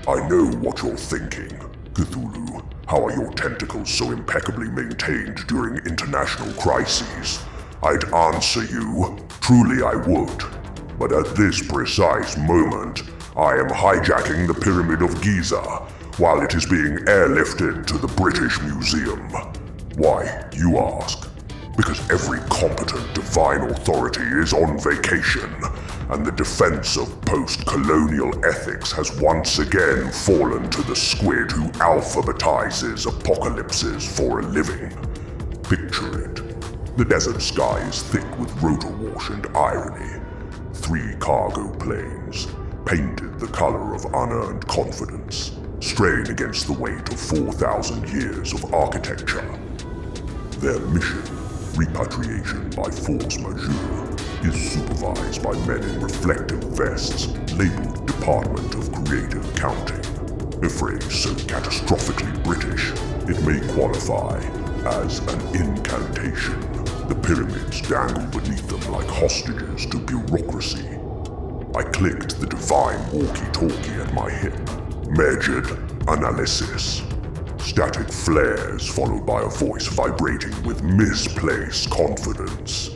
I know what you're thinking. Cthulhu, how are your tentacles so impeccably maintained during international crises? I'd answer you. Truly I would. But at this precise moment, I am hijacking the Pyramid of Giza while it is being airlifted to the British Museum. Why, you ask? Because every competent divine authority is on vacation, and the defense of post-colonial ethics has once again fallen to the squid who alphabetizes apocalypses for a living. Picture it. The desert sky is thick with rotor-wash and irony. 3 cargo planes, painted the color of unearned confidence, strain against the weight of 4,000 years of architecture. Their mission, repatriation by force majeure, is supervised by men in reflective vests labeled Department of Creative Accounting. A phrase so catastrophically British, it may qualify as an incantation. The pyramids dangle beneath them like hostages to bureaucracy. I clicked the divine walkie-talkie at my hip. Medjed analysis. Static flares followed by a voice vibrating with misplaced confidence.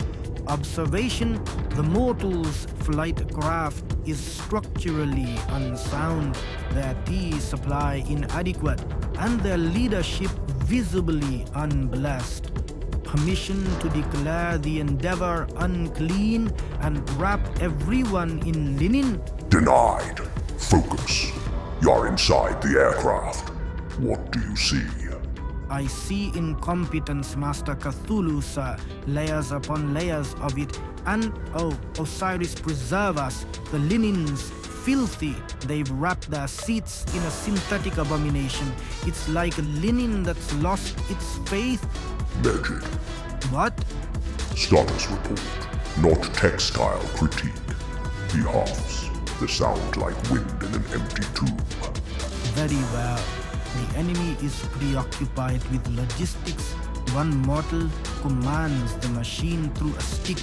Observation: the mortal's flight craft is structurally unsound, their tea supply inadequate, and their leadership visibly unblessed. Permission to declare the endeavor unclean and wrap everyone in linen? Denied. Focus. You're inside the aircraft. What do you see? I see incompetence, Master Cthulhu, sir. Layers upon layers of it. And, oh, Osiris preserve us. The linen's filthy. They've wrapped their seats in a synthetic abomination. It's like linen that's lost its faith. Medjed. What? Status report. Not textile critique. Behalves. The sound like wind in an empty tube. Very well. The enemy is preoccupied with logistics. One mortal commands the machine through a stick.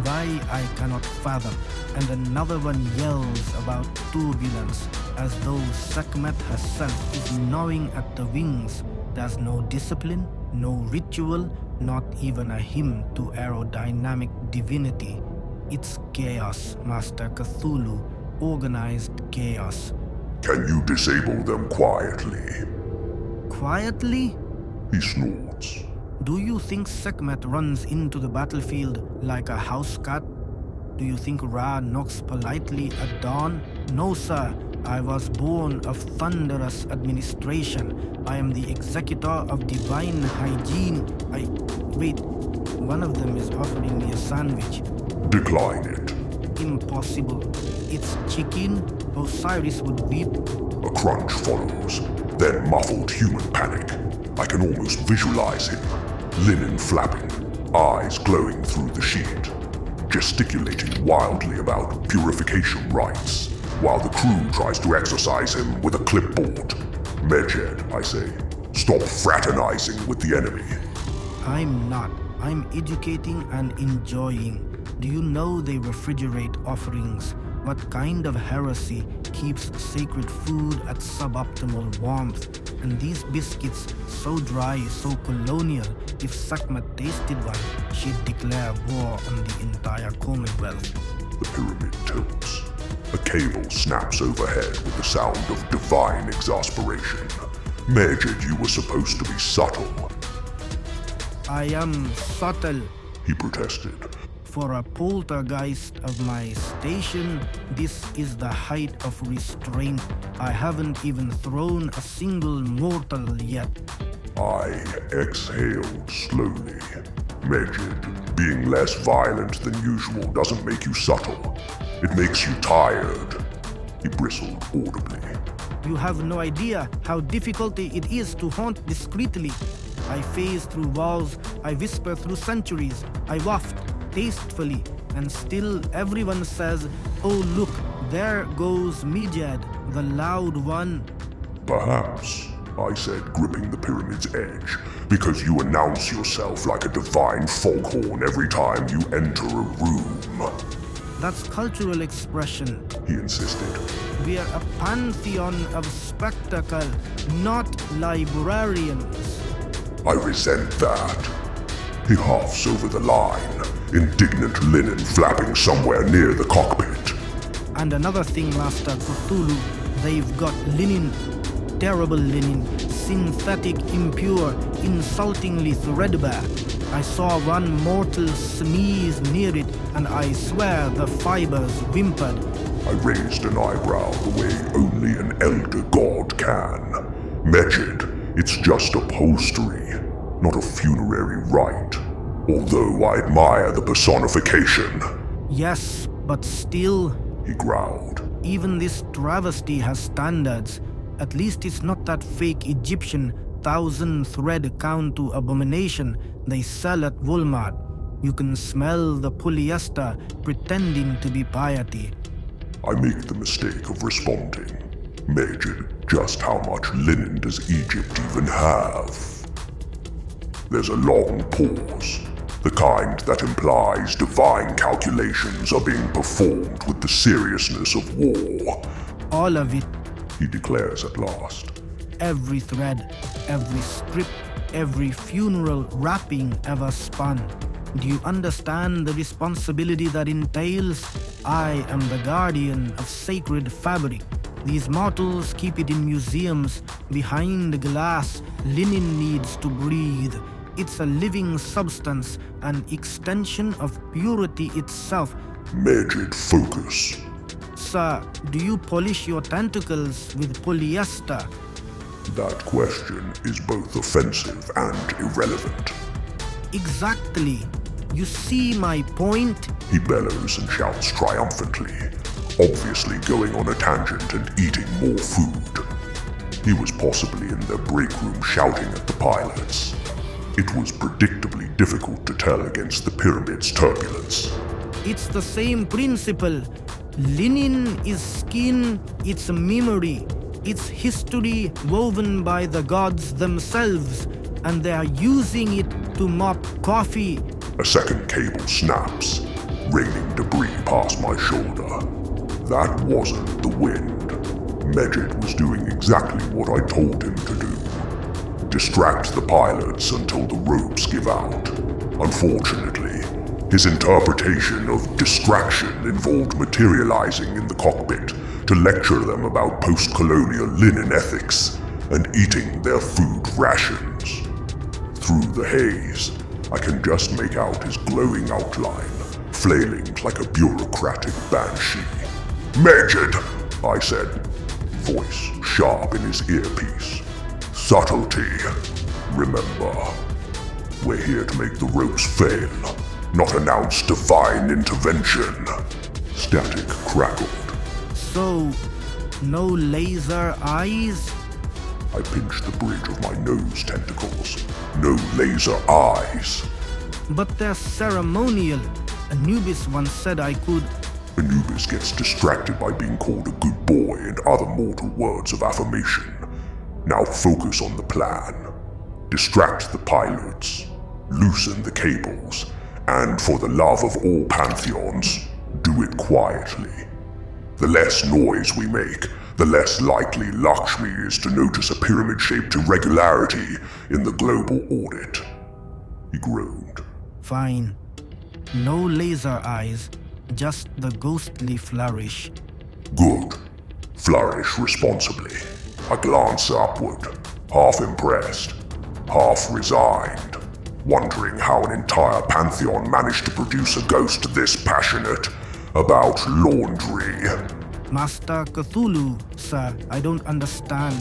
Why, I cannot fathom. And another one yells about turbulence, as though Sekhmet herself is gnawing at the wings. There's no discipline, no ritual, not even a hymn to aerodynamic divinity. It's chaos, Master Cthulhu. Organized chaos. Can you disable them quietly? Quietly? He snorts. Do you think Sekhmet runs into the battlefield like a house cat? Do you think Ra knocks politely at dawn? No, sir. I was born of thunderous administration. I am the executor of divine hygiene. Wait, one of them is offering me a sandwich. Decline it. Impossible. It's chicken. Osiris would weep. A crunch follows, then muffled human panic. I can almost visualize him. Linen flapping, eyes glowing through the sheet, gesticulating wildly about purification rites, while the crew tries to exorcise him with a clipboard. Medjed, I say, stop fraternizing with the enemy. I'm not. I'm educating and enjoying. Do you know they refrigerate offerings? What kind of heresy keeps sacred food at suboptimal warmth? And these biscuits, so dry, so colonial, if Sekhmet tasted one, she'd declare war on the entire Commonwealth. The pyramid tilts. A cable snaps overhead with the sound of divine exasperation. Medjed, you were supposed to be subtle. I am subtle. He protested. For a poltergeist of my station, this is the height of restraint. I haven't even thrown a single mortal yet. I exhaled slowly. Medjed, being less violent than usual doesn't make you subtle. It makes you tired. He bristled audibly. You have no idea how difficult it is to haunt discreetly. I phase through walls, I whisper through centuries, I waft tastefully, and still everyone says, oh look, there goes Medjed, the loud one. Perhaps, I said, gripping the pyramid's edge, because you announce yourself like a divine foghorn every time you enter a room. That's cultural expression. he insisted. We are a pantheon of spectacle, not librarians. I resent that. He huffs over the line, indignant linen flapping somewhere near the cockpit. And another thing, Master Cthulhu, they've got linen, terrible linen, synthetic, impure, insultingly threadbare. I saw one mortal sneeze near it, and I swear the fibers whimpered. I raised an eyebrow the way only an elder god can. Medjed, it's just upholstery, not a funerary rite. Although I admire the personification. Yes, but still, He growled. even this travesty has standards. At least it's not that fake Egyptian 1,000-thread count to abomination they sell at Walmart. You can smell the polyester pretending to be piety. I make the mistake of responding. Medjed, just how much linen does Egypt even have? There's a long pause, the kind that implies divine calculations are being performed with the seriousness of war. All of it, He declares at last. every thread, every strip, every funeral wrapping ever spun. Do you understand the responsibility that entails? I am the guardian of sacred fabric. These mortals keep it in museums. Behind glass, linen needs to breathe. It's a living substance, an extension of purity itself. Medjed, focus. Sir, do you polish your tentacles with polyester? That question is both offensive and irrelevant. Exactly. You see my point? He bellows and shouts triumphantly, obviously going on a tangent and eating more food. He was possibly in their break room shouting at the pilots. It was predictably difficult to tell against the pyramid's turbulence. It's the same principle. Linen is skin, it's memory, it's history woven by the gods themselves, and they are using it to mop coffee. A second cable snaps, raining debris past my shoulder. That wasn't the wind. Medjed was doing exactly what I told him to do. Distract the pilots until the ropes give out. Unfortunately, his interpretation of distraction involved materializing in the cockpit to lecture them about post-colonial linen ethics and eating their food rations. Through the haze, I can just make out his glowing outline, flailing like a bureaucratic banshee. Medjed, I said, voice sharp in his earpiece. Subtlety. Remember, we're here to make the ropes fail, not announce divine intervention. Static crackled. So, no laser eyes? I pinched the bridge of my nose tentacles. No laser eyes. But they're ceremonial. Anubis once said I could. Anubis gets distracted by being called a good boy and other mortal words of affirmation. Now focus on the plan. Distract the pilots. Loosen the cables. And for the love of all pantheons, do it quietly. The less noise we make, the less likely Lakshmi is to notice a pyramid-shaped irregularity in the global audit. He groaned. Fine. No laser eyes, just the ghostly flourish. Good. Flourish responsibly. I glance upward, half impressed, half resigned, wondering how an entire pantheon managed to produce a ghost this passionate about laundry. Master Cthulhu, sir, I don't understand.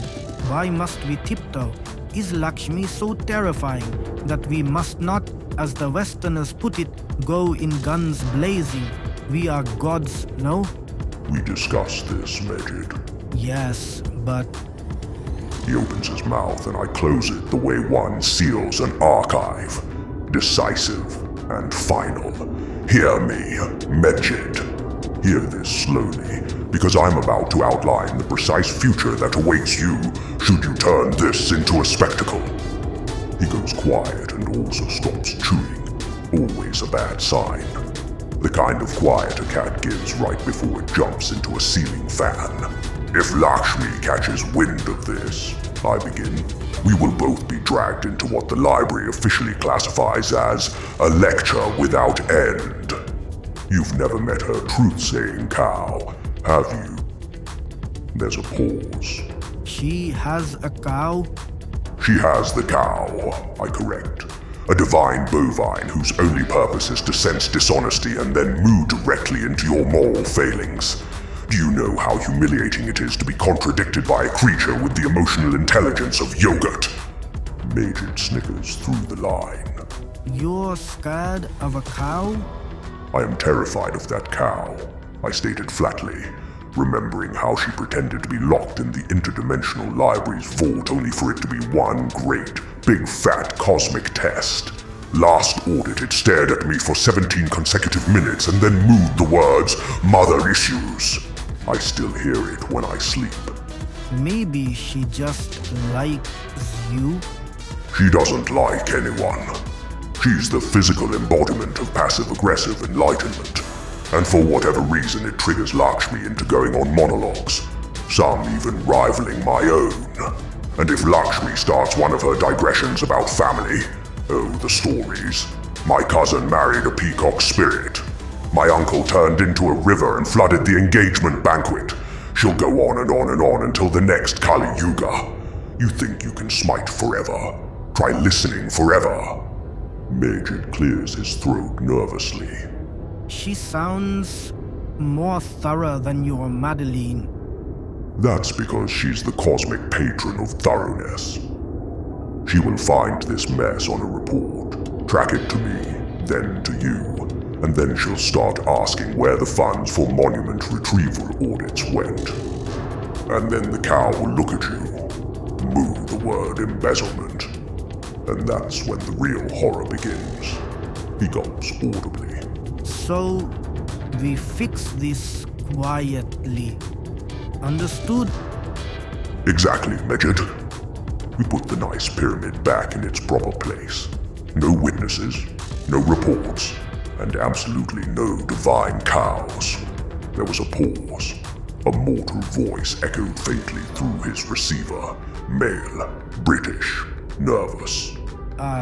Why must we tiptoe? Is Lakshmi so terrifying that we must not, as the Westerners put it, go in guns blazing? We are gods, no? We discussed this, Medjed. Yes, but... He opens his mouth and I close it the way one seals an archive. Decisive and final. Hear me, Medjed. Hear this slowly, because I'm about to outline the precise future that awaits you should you turn this into a spectacle. He goes quiet and also stops chewing. Always a bad sign. The kind of quiet a cat gives right before it jumps into a ceiling fan. If Lakshmi catches wind of this, I begin, we will both be dragged into what the library officially classifies as a lecture without end. You've never met her truth-saying cow, have you? There's a pause. She has a cow? She has the cow, I correct. A divine bovine whose only purpose is to sense dishonesty and then moo directly into your moral failings. Do you know how humiliating it is to be contradicted by a creature with the emotional intelligence of yogurt? Medjed snickers through the line. You're scared of a cow? I am terrified of that cow, I stated flatly, remembering how she pretended to be locked in the interdimensional library's vault only for it to be one great, big fat cosmic test. Last audit it stared at me for 17 consecutive minutes and then mooed the words, "mother issues." I still hear it when I sleep. Maybe she just likes you? She doesn't like anyone. She's the physical embodiment of passive-aggressive enlightenment. And for whatever reason it triggers Lakshmi into going on monologues, some even rivaling my own. And if Lakshmi starts one of her digressions about family, oh, the stories. My cousin married a peacock spirit. My uncle turned into a river and flooded the engagement banquet. She'll go on and on and on until the next Kali Yuga. You think you can smite forever? Try listening forever. Medjed clears his throat nervously. She sounds more thorough than your Madeline. That's because she's the cosmic patron of thoroughness. She will find this mess on a report, track it to me, then to you, and then she'll start asking where the funds for monument retrieval audits went. And then the cow will look at you, moo the word embezzlement, and that's when the real horror begins. He gulps audibly. So, we fix this quietly. Understood? Exactly, Medjed. We put the nice pyramid back in its proper place. No witnesses, no reports, and absolutely no divine cows. There was a pause. A mortal voice echoed faintly through his receiver. Male, British, nervous.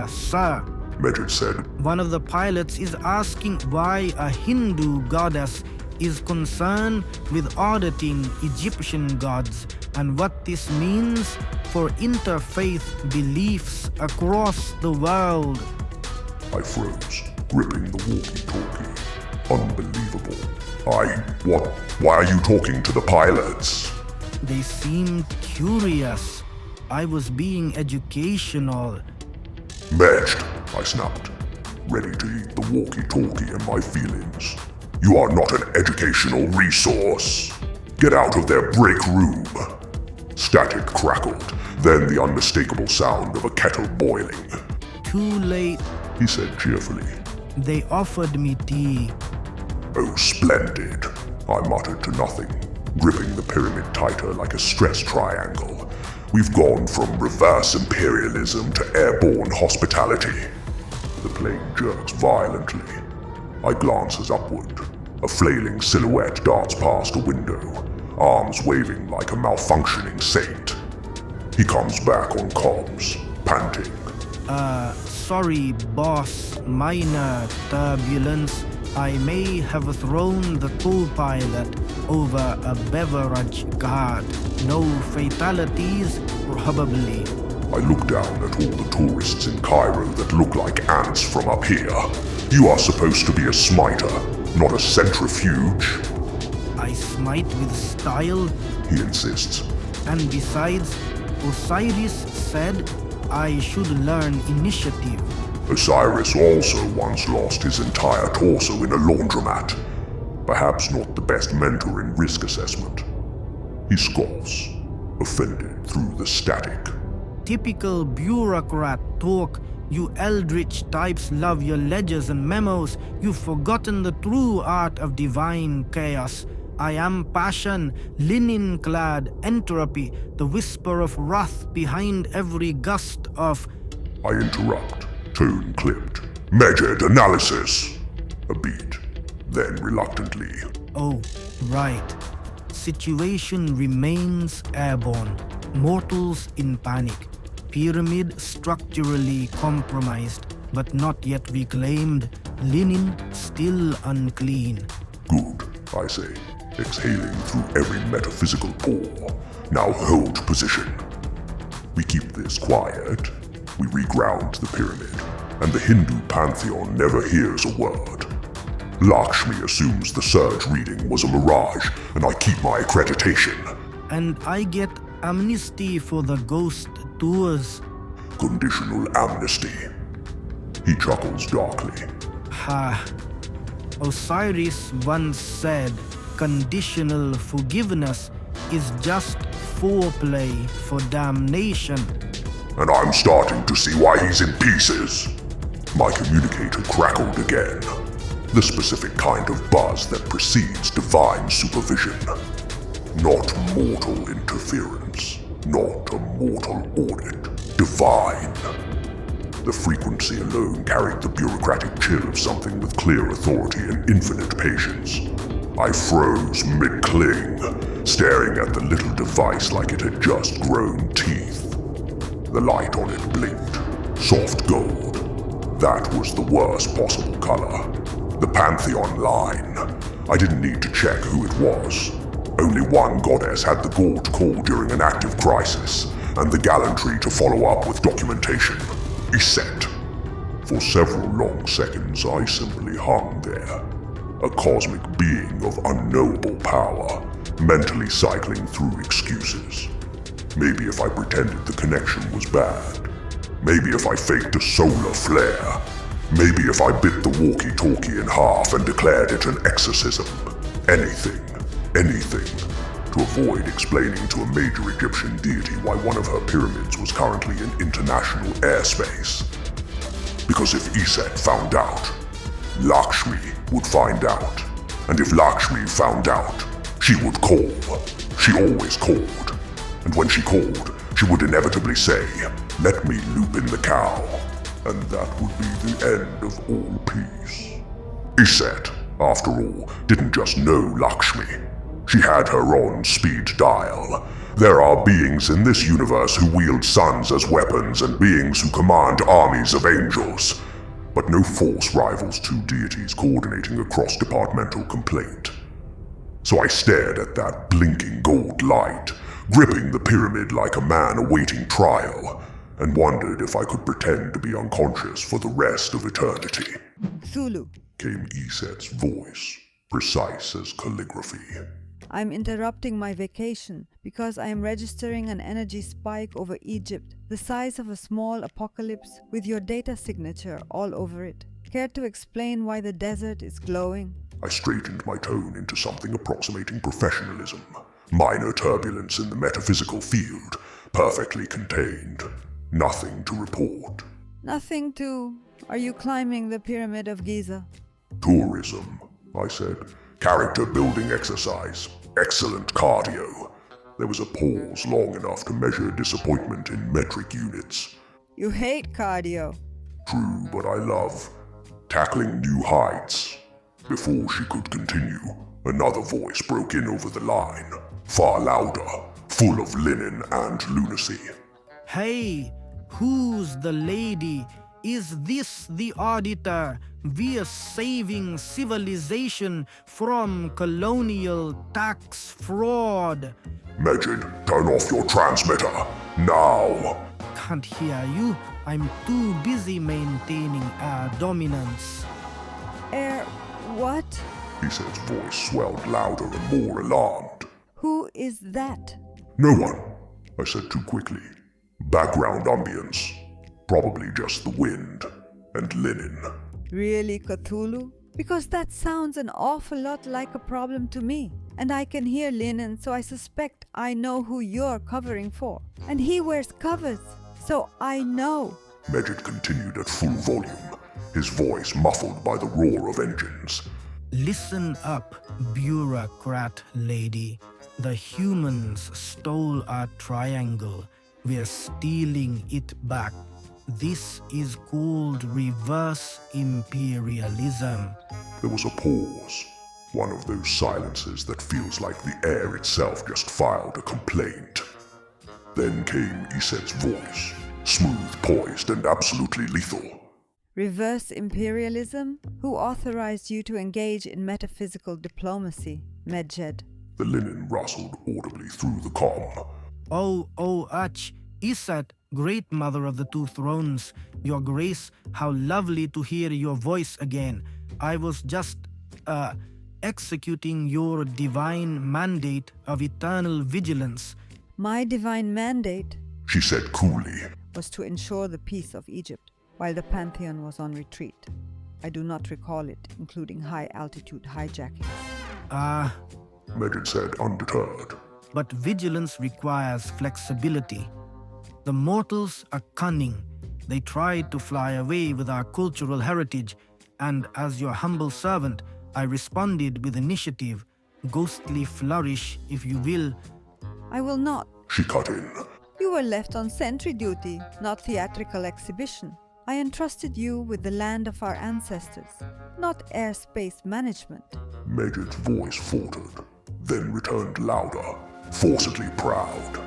Sir, Medjed said. One of the pilots is asking why a Hindu goddess is concerned with auditing Egyptian gods and what this means for interfaith beliefs across the world. I froze, gripping the walkie-talkie. Unbelievable. What? Why are you talking to the pilots? They seemed curious. I was being educational. Medjed, I snapped, ready to eat the walkie-talkie and my feelings. You are not an educational resource. Get out of their break room. Static crackled, then the unmistakable sound of a kettle boiling. Too late, he said cheerfully. They offered me tea. Oh, splendid, I muttered to nothing, gripping the pyramid tighter like a stress triangle. We've gone from reverse imperialism to airborne hospitality. The plane jerks violently. I glances upward. A flailing silhouette darts past a window, arms waving like a malfunctioning saint. He comes back on comms, panting. Sorry, boss. Minor turbulence. I may have thrown the co-pilot over a beverage guard. No fatalities, probably. I look down at all the tourists in Cairo that look like ants from up here. You are supposed to be a smiter, not a centrifuge. I smite with style, he insists. And besides, Osiris said I should learn initiative. Osiris also once lost his entire torso in a laundromat. Perhaps not the best mentor in risk assessment. He scoffs, offended through the static. Typical bureaucrat talk. You eldritch types love your ledgers and memos. You've forgotten the true art of divine chaos. I am passion, linen-clad entropy, the whisper of wrath behind every gust of... I interrupt, tone clipped. Medjed analysis. A beat. Then reluctantly, Oh, right. Situation remains airborne. Mortals in panic. Pyramid structurally compromised, but not yet reclaimed. Linen still unclean. good, I say, exhaling through every metaphysical pore. Now hold position. We keep this quiet. We reground the pyramid, and the Hindu pantheon never hears a word. Lakshmi assumes the surge reading was a mirage, and I keep my accreditation. And I get amnesty for the ghost tours. Conditional amnesty. He chuckles darkly. Ha. Osiris once said conditional forgiveness is just foreplay for damnation. And I'm starting to see why he's in pieces. My communicator crackled again. The specific kind of buzz that precedes divine supervision. Not mortal interference. Not a mortal audit. Divine. The frequency alone carried the bureaucratic chill of something with clear authority and infinite patience. I froze mid-cling, staring at the little device like it had just grown teeth. The light on it blinked. Soft gold. That was the worst possible color. The Pantheon line. I didn't need to check who it was. Only one goddess had the gall to call during an active crisis, and the gallantry to follow up with documentation. Iset. For several long seconds I simply hung there. A cosmic being of unknowable power, mentally cycling through excuses. Maybe if I pretended the connection was bad. Maybe if I faked a solar flare. Maybe if I bit the walkie-talkie in half and declared it an exorcism. Anything. To avoid explaining to a major Egyptian deity why one of her pyramids was currently in international airspace. Because if Iset found out, Lakshmi would find out. And if Lakshmi found out, she would call. She always called. And when she called, she would inevitably say, "Let me loop in the cow." And that would be the end of all peace. Iset, after all, didn't just know Lakshmi. She had her own speed dial. There are beings in this universe who wield suns as weapons and beings who command armies of angels. But no force rivals two deities coordinating a cross-departmental complaint. So I stared at that blinking gold light, gripping the pyramid like a man awaiting trial, and wondered if I could pretend to be unconscious for the rest of eternity. Cthulhu, Came Iset's voice, precise as calligraphy. I'm interrupting my vacation because I am registering an energy spike over Egypt, the size of a small apocalypse with your data signature all over it. Care to explain why the desert is glowing? I straightened my tone into something approximating professionalism. Minor turbulence in the metaphysical field, perfectly contained. Nothing to report. Nothing to... Are you climbing the Pyramid of Giza? Tourism, I said. Character building exercise. Excellent cardio. There was a pause long enough to measure disappointment in metric units. You hate cardio. True, but I love tackling new heights. Before she could continue, another voice broke in over the line, far louder, full of linen and lunacy. Hey, who's the lady? Is this the auditor? We're saving civilization from colonial tax fraud. Medjed, turn off your transmitter, now! Can't hear you. I'm too busy maintaining our dominance. What? Iset's voice swelled louder and more alarmed. Who is that? No one, I said too quickly. Background ambience. Probably just the wind and linen. Really, Cthulhu? Because that sounds an awful lot like a problem to me. And I can hear linen, so I suspect I know who you're covering for. And he wears covers, so I know. Medjed continued at full volume, his voice muffled by the roar of engines. Listen up, bureaucrat lady. The humans stole our triangle. We're stealing it back. This is called reverse imperialism. There was a pause, one of those silences that feels like the air itself just filed a complaint. Then came Iset's voice, smooth, poised, and absolutely lethal. Reverse imperialism? Who authorized you to engage in metaphysical diplomacy, Medjed? The linen rustled audibly through the comm. Iset, great mother of the two thrones, your grace, how lovely to hear your voice again. I was just, executing your divine mandate of eternal vigilance. My divine mandate, She said coolly. was to ensure the peace of Egypt while the Pantheon was on retreat. I do not recall it, including high-altitude hijackings. Medjed said undeterred. But vigilance requires flexibility. The mortals are cunning. They tried to fly away with our cultural heritage, and as your humble servant, I responded with initiative, ghostly flourish, if you will. I will not. She cut in. You were left on sentry duty, not theatrical exhibition. I entrusted you with the land of our ancestors, not airspace management. Medjed's voice faltered, then returned louder, forcedly proud.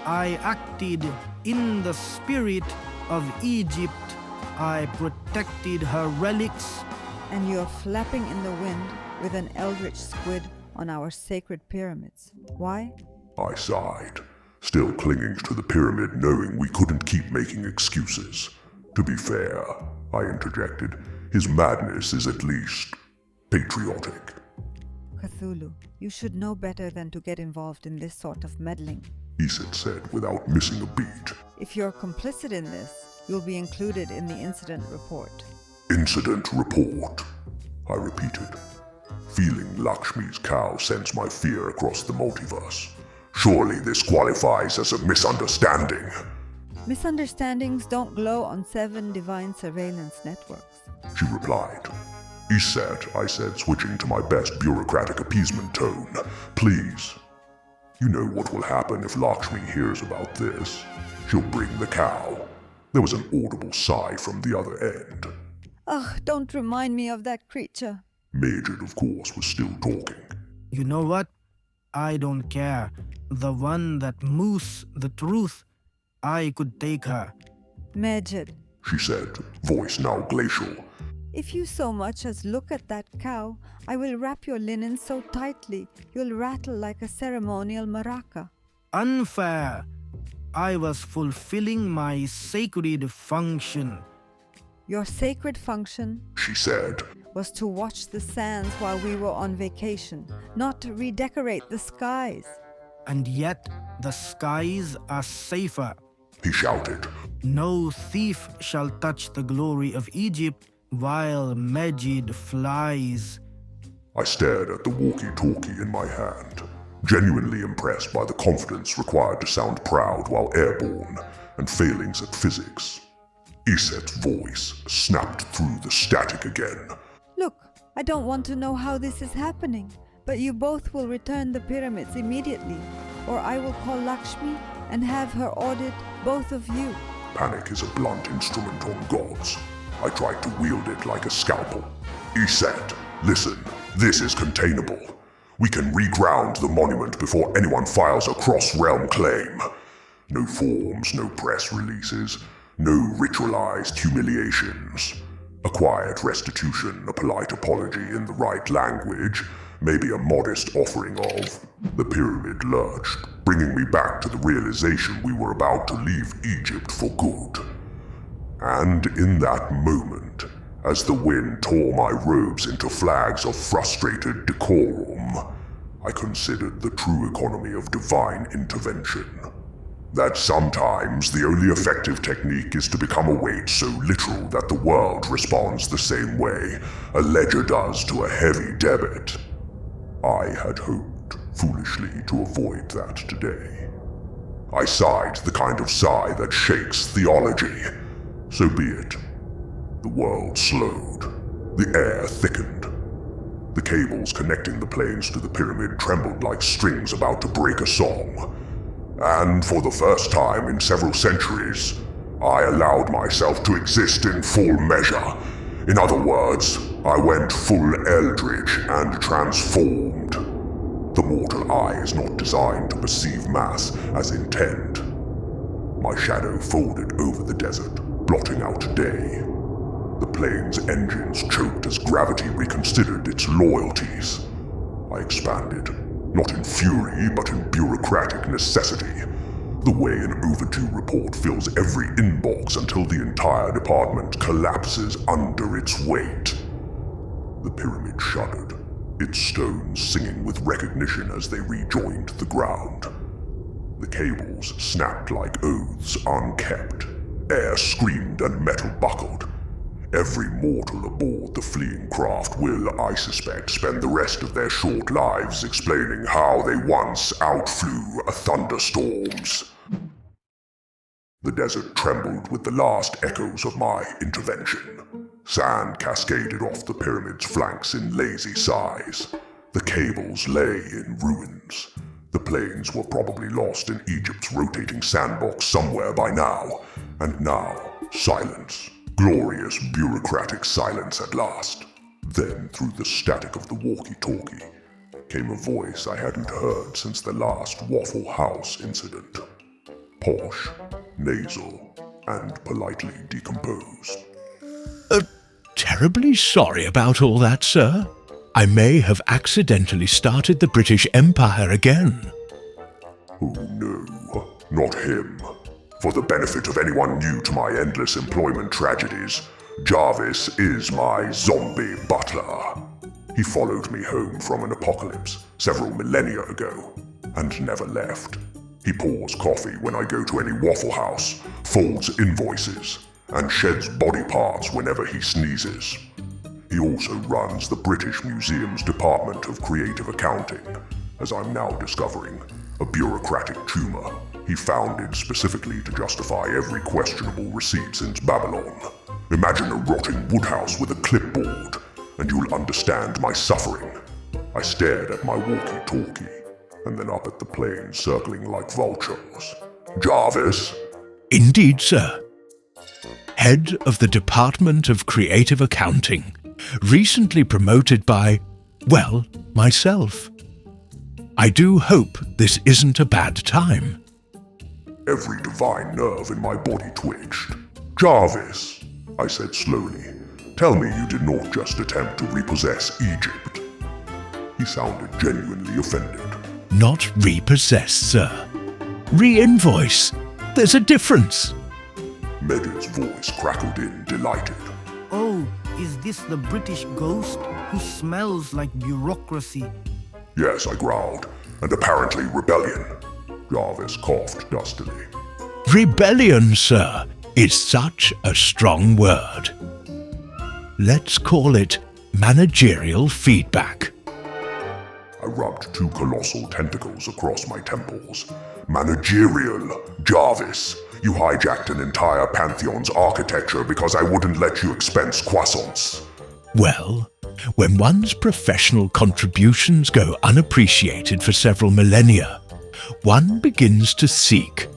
I acted in the spirit of Egypt. I protected her relics. And you're flapping in the wind with an eldritch squid on our sacred pyramids. Why? I sighed, still clinging to the pyramid, knowing we couldn't keep making excuses. To be fair, I interjected, his madness is at least patriotic. Cthulhu, you should know better than to get involved in this sort of meddling. Iset said without missing a beat. If you're complicit in this, you'll be included in the incident report. Incident report, I repeated, feeling Lakshmi's cow sense my fear across the multiverse. Surely this qualifies as a misunderstanding. Misunderstandings don't glow on 7 divine surveillance networks. She replied. Iset, I said, switching to my best bureaucratic appeasement tone. Please. You know what will happen if Lakshmi hears about this. She'll bring the cow. There was an audible sigh from the other end. Ugh, don't remind me of that creature. Medjed, of course, was still talking. You know what? I don't care. The one that moose the truth, I could take her. Medjed, She said, voice now glacial. if you so much as look at that cow, I will wrap your linen so tightly you'll rattle like a ceremonial maraca. Unfair. I was fulfilling my sacred function. Your sacred function She said, was to watch the sands while we were on vacation, not to redecorate the skies. And yet the skies are safer. he shouted. No thief shall touch the glory of Egypt while Medjed flies. I stared at the walkie-talkie in my hand, genuinely impressed by the confidence required to sound proud while airborne, and failings at physics. Iset's voice snapped through the static again. Look, I don't want to know how this is happening, but you both will return the pyramids immediately, or I will call Lakshmi and have her audit both of you. Panic is a blunt instrument on gods. I tried to wield it like a scalpel. Iset, listen, this is containable. We can reground the monument before anyone files a cross-realm claim. No forms, no press releases, no ritualized humiliations. A quiet restitution, a polite apology in the right language, maybe a modest offering of... The pyramid lurched, bringing me back to the realization we were about to leave Egypt for good. And in that moment, as the wind tore my robes into flags of frustrated decorum, I considered the true economy of divine intervention. That sometimes the only effective technique is to become a weight so literal that the world responds the same way a ledger does to a heavy debit. I had hoped, foolishly, to avoid that today. I sighed the kind of sigh that shakes theology. So be it. The world slowed. The air thickened. The cables connecting the planes to the pyramid trembled like strings about to break a song. And for the first time in several centuries, I allowed myself to exist in full measure. In other words, I went full eldritch and transformed. The mortal eye is not designed to perceive mass as intent. My shadow folded over the desert, blotting out day. The plane's engines choked as gravity reconsidered its loyalties. I expanded, not in fury, but in bureaucratic necessity. The way an overdue report fills every inbox until the entire department collapses under its weight. The pyramid shuddered, its stones singing with recognition as they rejoined the ground. The cables snapped like oaths unkept. Air screamed and metal buckled. Every mortal aboard the fleeing craft will, I suspect, spend the rest of their short lives explaining how they once outflew thunderstorms. The desert trembled with the last echoes of my intervention. Sand cascaded off the pyramid's flanks in lazy sighs. The cables lay in ruins. The planes were probably lost in Egypt's rotating sandbox somewhere by now. And now, silence. Glorious bureaucratic silence at last. Then, through the static of the walkie-talkie, came a voice I hadn't heard since the last Waffle House incident. Posh, nasal, and politely decomposed. Terribly sorry about all that, sir. I may have accidentally started the British Empire again. Oh no, not him. For the benefit of anyone new to my endless employment tragedies, Jarvis is my zombie butler. He followed me home from an apocalypse several millennia ago, and never left. He pours coffee when I go to any Waffle House, folds invoices, and sheds body parts whenever he sneezes. He also runs the British Museum's Department of Creative Accounting, as I'm now discovering, a bureaucratic tumor he founded specifically to justify every questionable receipt since Babylon. Imagine a rotting woodhouse with a clipboard, and you'll understand my suffering. I stared at my walkie-talkie, and then up at the plane circling like vultures. Jarvis? Indeed, sir. Head of the Department of Creative Accounting, recently promoted by, well, myself. I do hope this isn't a bad time. Every divine nerve in my body twitched. Jarvis, I said slowly, tell me you did not just attempt to repossess Egypt. He sounded genuinely offended. Not repossess, sir. Re-invoice. There's a difference. Medjed's voice crackled in, delighted. Oh, is this the British ghost who smells like bureaucracy? Yes, I growled, and apparently rebellion. Jarvis coughed dustily. Rebellion, sir, is such a strong word. Let's call it managerial feedback. I rubbed two colossal tentacles across my temples. Managerial, Jarvis. You hijacked an entire pantheon's architecture because I wouldn't let you expense croissants. Well, when one's professional contributions go unappreciated for several millennia, one begins to seek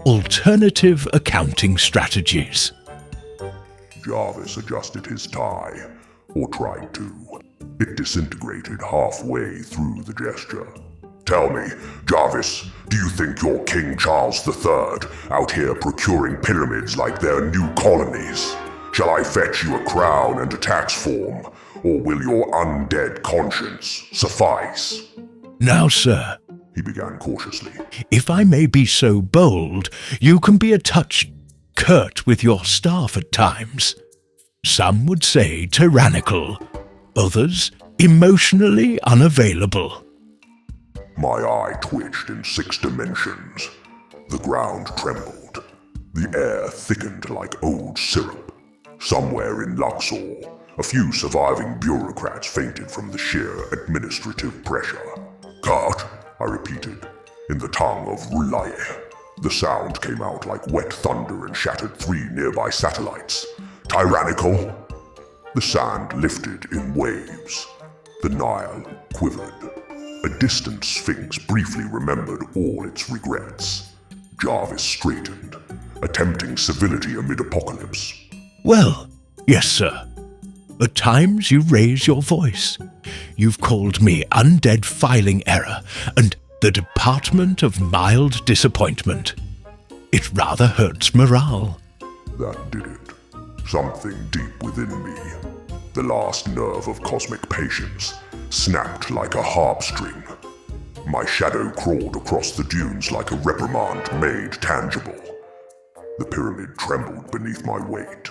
alternative accounting strategies. Jarvis adjusted his tie, or tried to. It disintegrated halfway through the gesture. Tell me, Jarvis, do you think you're King Charles III, out here procuring pyramids like they're new colonies? Shall I fetch you a crown and a tax form, or will your undead conscience suffice? Now, sir, he began cautiously. If I may be so bold, you can be a touch curt with your staff at times. Some would say tyrannical, others emotionally unavailable. My eye twitched in 6 dimensions. The ground trembled. The air thickened like old syrup. Somewhere in Luxor, a few surviving bureaucrats fainted from the sheer administrative pressure. Cut, I repeated, in the tongue of Rulaye. The sound came out like wet thunder and shattered 3 nearby satellites. Tyrannical. The sand lifted in waves. The Nile quivered. A distant sphinx briefly remembered all its regrets. Jarvis straightened. attempting civility amid apocalypse. Well, yes, sir. At times you raise your voice. You've called me undead filing error and the Department of Mild Disappointment. It rather hurts morale. That did it. Something deep within me, the last nerve of cosmic patience, snapped like a harp string. My shadow crawled across the dunes like a reprimand made tangible. The pyramid trembled beneath my weight,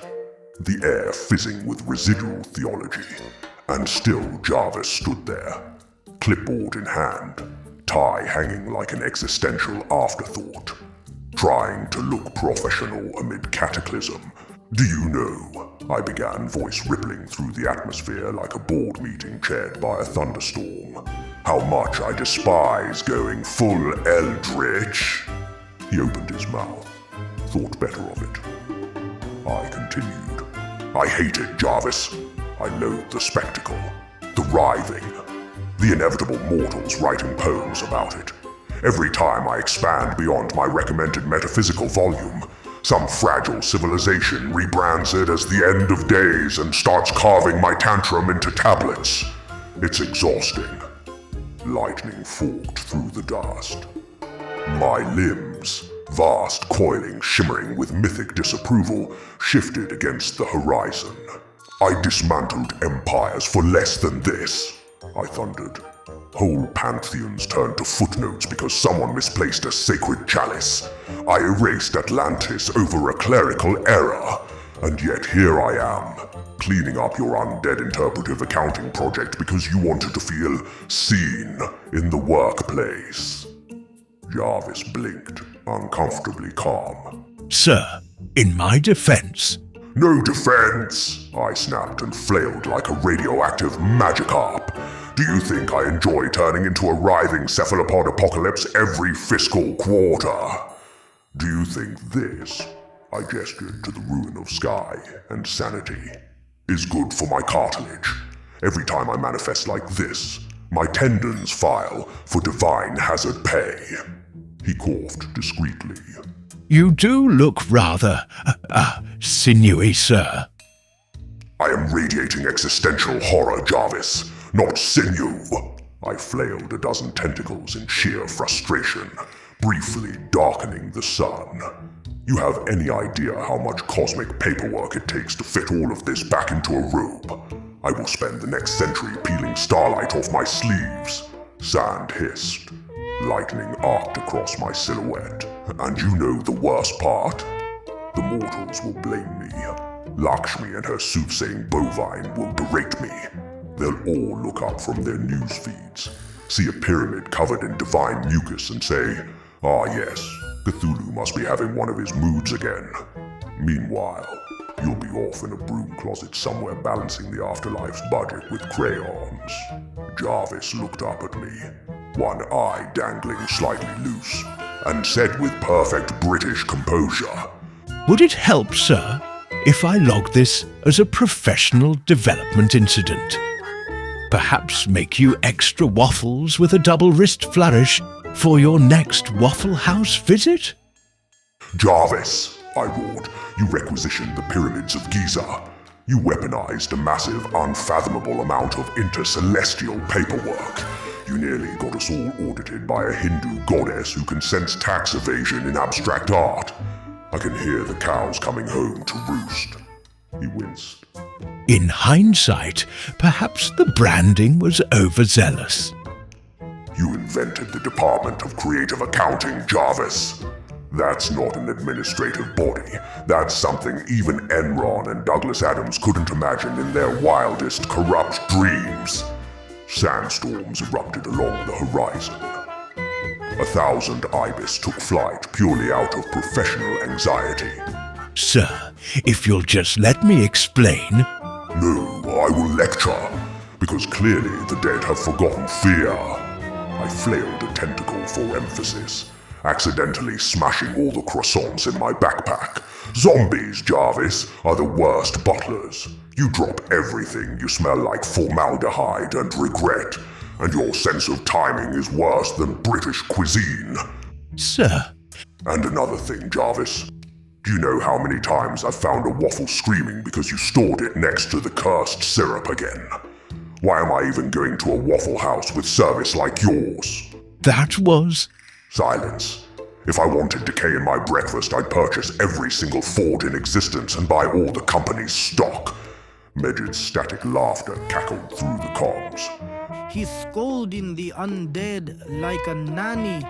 the air fizzing with residual theology, and still Jarvis stood there, clipboard in hand, tie hanging like an existential afterthought, trying to look professional amid cataclysm. Do you know, I began, voice rippling through the atmosphere like a board meeting chaired by a thunderstorm, how much I despise going full eldritch? He opened his mouth, thought better of it. I continued. I hate it, Jarvis. I loathe the spectacle, the writhing, the inevitable mortals writing poems about it. Every time I expand beyond my recommended metaphysical volume, some fragile civilization rebrands it as the end of days and starts carving my tantrum into tablets. It's exhausting. Lightning forked through the dust. My limbs, vast, coiling, shimmering with mythic disapproval, shifted against the horizon. I dismantled empires for less than this, I thundered. Whole pantheons turned to footnotes because someone misplaced a sacred chalice. I erased Atlantis over a clerical error. And yet here I am, cleaning up your undead interpretive accounting project because you wanted to feel seen in the workplace. Jarvis blinked, uncomfortably calm. Sir, in my defense... No defense, I snapped and flailed like a radioactive Magikarp. Do you think I enjoy turning into a writhing cephalopod apocalypse every fiscal quarter? Do you think this, I gestured to the ruin of sky and sanity, is good for my cartilage? Every time I manifest like this, my tendons file for divine hazard pay. He coughed discreetly. You do look rather, sinewy, sir. I am radiating existential horror, Jarvis, not sinew. I flailed a dozen tentacles in sheer frustration, briefly darkening the sun. You have any idea how much cosmic paperwork it takes to fit all of this back into a robe? I will spend the next century peeling starlight off my sleeves. Sand hissed. Lightning arced across my silhouette. And you know the worst part? The mortals will blame me. Lakshmi and her soothsaying bovine will berate me. They'll all look up from their news feeds, see a pyramid covered in divine mucus and say, "Ah yes, Cthulhu must be having one of his moods again." Meanwhile, you'll be off in a broom closet somewhere balancing the afterlife's budget with crayons. Jarvis looked up at me, one eye dangling slightly loose, and said with perfect British composure, Would it help, sir, if I log this as a professional development incident? Perhaps make you extra waffles with a double wrist flourish for your next Waffle House visit? "Jarvis," I roared, "you requisitioned the Pyramids of Giza. You weaponized a massive, unfathomable amount of intercelestial paperwork. You nearly got us all audited by a Hindu goddess who can sense tax evasion in abstract art. I can hear the cows coming home to roost." He winced. In hindsight, perhaps the branding was overzealous. "You invented the Department of Creative Accounting, Jarvis. That's not an administrative body. That's something even Enron and Douglas Adams couldn't imagine in their wildest, corrupt dreams." Sandstorms erupted along the horizon. 1,000 ibis took flight purely out of professional anxiety. Sir, if you'll just let me explain... No, I will lecture, because clearly the dead have forgotten fear. I flailed a tentacle for emphasis, accidentally smashing all the croissants in my backpack. Zombies, Jarvis, are the worst butlers. You drop everything, you smell like formaldehyde and regret, and your sense of timing is worse than British cuisine. Sir... And another thing, Jarvis. Do you know how many times I've found a waffle screaming because you stored it next to the cursed syrup again? Why am I even going to a Waffle House with service like yours? That was... Silence. If I wanted decay in my breakfast, I'd purchase every single Ford in existence and buy all the company's stock. Medjed's static laughter cackled through the comms. He's scolding the undead like a nanny.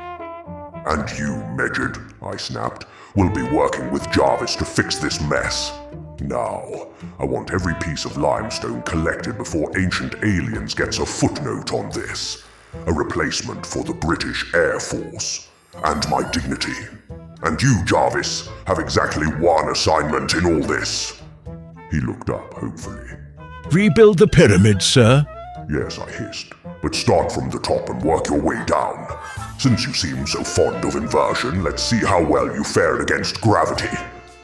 And you, Medjed, I snapped, will be working with Jarvis to fix this mess. Now, I want every piece of limestone collected before ancient aliens gets a footnote on this. A replacement for the British Air Force. And my dignity. And you, Jarvis, have exactly one assignment in all this. He looked up hopefully. Rebuild the pyramid, sir. Yes, I hissed, but start from the top and work your way down. Since you seem so fond of inversion, let's see how well you fared against gravity.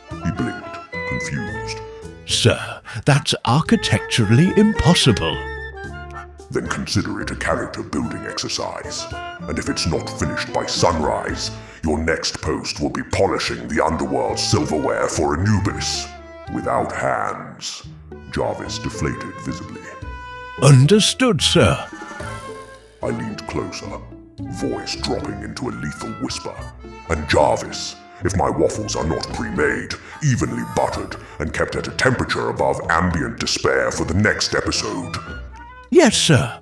He blinked, confused. Sir, that's architecturally impossible. Then consider it a character-building exercise. And if it's not finished by sunrise, your next post will be polishing the underworld's silverware for Anubis. Without hands. Jarvis deflated visibly. Understood, sir. I leaned closer, voice dropping into a lethal whisper. And Jarvis, if my waffles are not pre-made, evenly buttered, and kept at a temperature above ambient despair for the next episode, Yes, sir.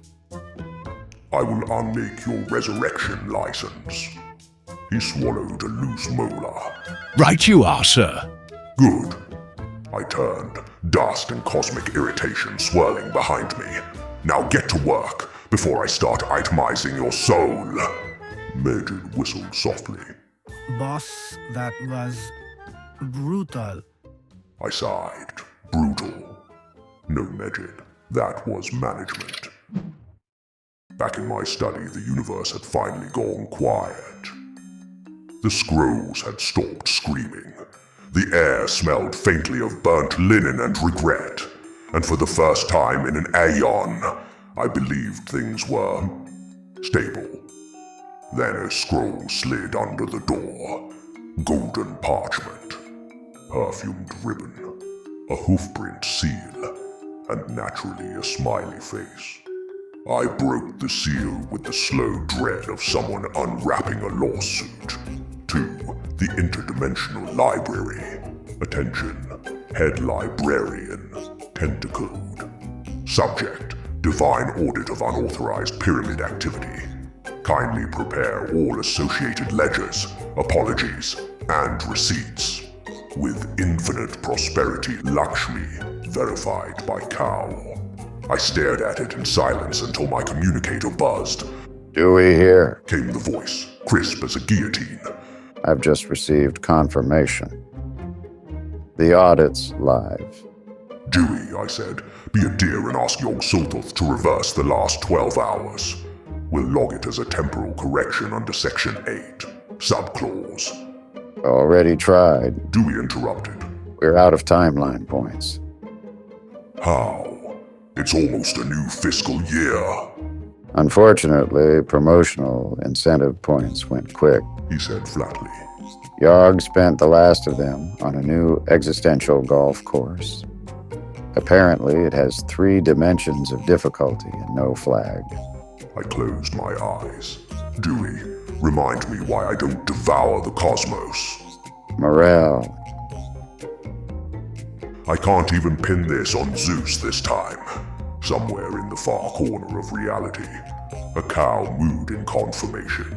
I will unmake your resurrection license. He swallowed a loose molar. Right you are, sir. Good. I turned, dust and cosmic irritation swirling behind me. Now get to work, before I start itemizing your soul. Medjed whistled softly. Boss, that was brutal. I sighed. Brutal. No, Medjed. That was management. Back in my study, the universe had finally gone quiet. The scrolls had stopped screaming. The air smelled faintly of burnt linen and regret. And for the first time in an aeon, I believed things were stable. Then a scroll slid under the door. Golden parchment. Perfumed ribbon. A hoofprint seal. And naturally a smiley face. I broke the seal with the slow dread of someone unwrapping a lawsuit. To the interdimensional library. Attention, head librarian, tentacled. Subject, divine audit of unauthorized pyramid activity. Kindly prepare all associated ledgers, apologies, and receipts. With infinite prosperity Lakshmi, verified by Cow. I stared at it in silence until my communicator buzzed. Dewey here. Came the voice, crisp as a guillotine. I've just received confirmation. The audit's live. Dewey, I said, be a dear and ask Yog Sothoth to reverse the last 12 hours. We'll log it as a temporal correction under Section 8, Subclause. Already tried. Dewey interrupted. We're out of timeline points. How? It's almost a new fiscal year. Unfortunately, promotional incentive points went quick. He said flatly. Yogg spent the last of them on a new existential golf course. Apparently, it has 3 dimensions of difficulty and no flag. I closed my eyes. Dewey, remind me why I don't devour the cosmos. Morale. I can't even pin this on Zeus this time. Somewhere in the far corner of reality, a cow mooed in confirmation.